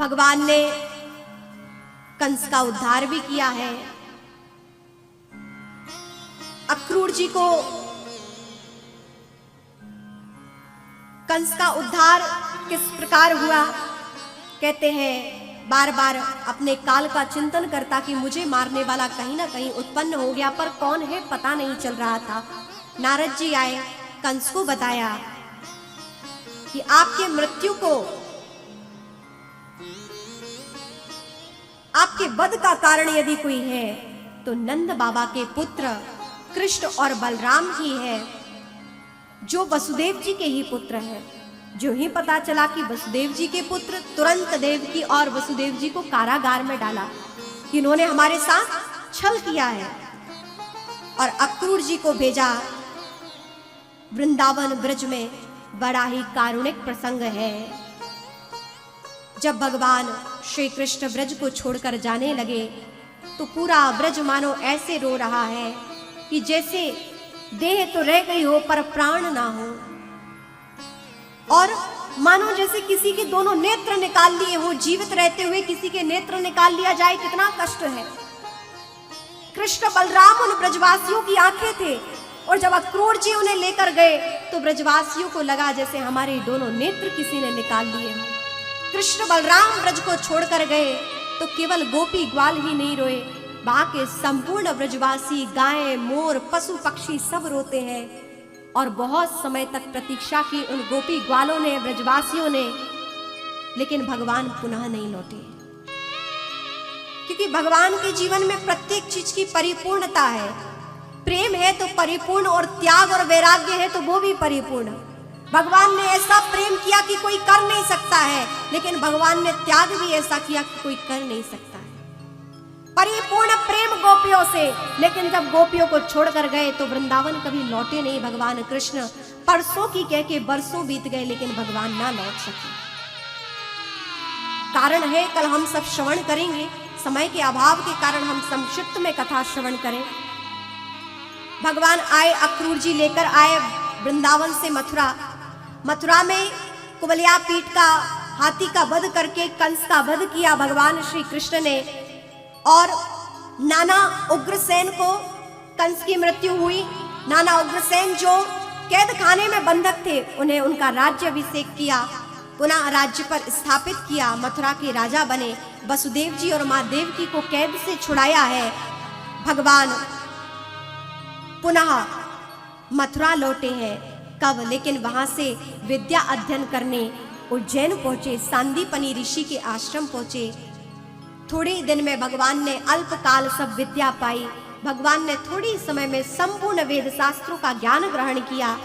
भगवान ने कंस का उद्धार भी किया है। अक्रूर जी को कंस का उद्धार किस प्रकार हुआ, कहते हैं बार बार अपने काल का चिंतन करता कि मुझे मारने वाला कहीं ना कहीं उत्पन्न हो गया, पर कौन है पता नहीं चल रहा था। नारद जी आए, कंस को बताया कि आपके मृत्यु को, आपके वध का कारण यदि कोई है तो नंद बाबा के पुत्र कृष्ण और बलराम ही है, जो वसुदेव जी के ही पुत्र हैं। जो ही पता चला कि वसुदेव जी के पुत्र, तुरंत देवकी और वसुदेव जी को कारागार में डाला कि इन्होंने हमारे साथ छल किया है, और अक्रूर जी को भेजा वृंदावन ब्रज में। बड़ा ही कारुणिक प्रसंग है। जब भगवान श्री कृष्ण ब्रज को छोड़कर जाने लगे तो पूरा ब्रज मानो ऐसे रो रहा है कि जैसे देह तो रह गई हो पर प्राण ना हो, और मानो जैसे किसी के दोनों नेत्र निकाल लिए हो। जीवित रहते हुए किसी के नेत्र निकाल लिया जाए, कितना कष्ट है। कृष्ण बलराम उन ब्रजवासियों की आंखें थे, और जब अक्रूर जी उन्हें लेकर गए तो ब्रजवासियों को लगा जैसे हमारे दोनों नेत्र किसी ने निकाल लिए हो। कृष्ण बलराम ब्रज को छोड़कर गए तो केवल गोपी ग्वाल ही नहीं रोए, बाकी संपूर्ण ब्रजवासी, गाय, मोर, पशु पक्षी सब रोते हैं। और बहुत समय तक प्रतीक्षा की उन गोपी ग्वालों ने, ब्रजवासियों ने, लेकिन भगवान पुनः नहीं लौटे। क्योंकि भगवान के जीवन में प्रत्येक चीज की परिपूर्णता है। प्रेम है तो परिपूर्ण, और त्याग और वैराग्य है तो वो भी परिपूर्ण। भगवान ने ऐसा प्रेम किया कि कोई कर नहीं सकता है, लेकिन भगवान ने त्याग भी ऐसा किया कि कोई कर नहीं सकता है। परिपूर्ण प्रेम गोपियों से, लेकिन जब गोपियों को छोड़कर गए तो वृंदावन कभी लौटे नहीं भगवान कृष्ण। परसों की कह के बरसों बीत गए, लेकिन भगवान ना लौट सके। कारण है, कल हम सब श्रवण करेंगे। समय के अभाव के कारण हम संक्षिप्त में कथा श्रवण करें। भगवान आए, अक्रूर जी लेकर आए वृंदावन से मथुरा। मथुरा में कुबलिया पीठ का हाथी का वध करके कंस का वध किया भगवान श्री कृष्ण ने, और नाना उग्रसेन को कंस की मृत्यु हुई। नाना उग्रसेन जो कैद खाने में बंधक थे, उन्हें उनका राज्य अभिषेक किया, पुनः राज्य पर स्थापित किया, मथुरा के राजा बने। वसुदेव जी और माँ देवकी को कैद से छुड़ाया है। भगवान पुनः मथुरा लौटे हैं। कब? लेकिन वहां से विद्या अध्ययन करने उज्जैन पहुंचे, सांदीपनी ऋषि के आश्रम पहुंचे। थोड़े दिन में भगवान ने अल्पकाल सब विद्या पाई। भगवान ने थोड़ी समय में संपूर्ण वेद शास्त्रों का ज्ञान ग्रहण किया।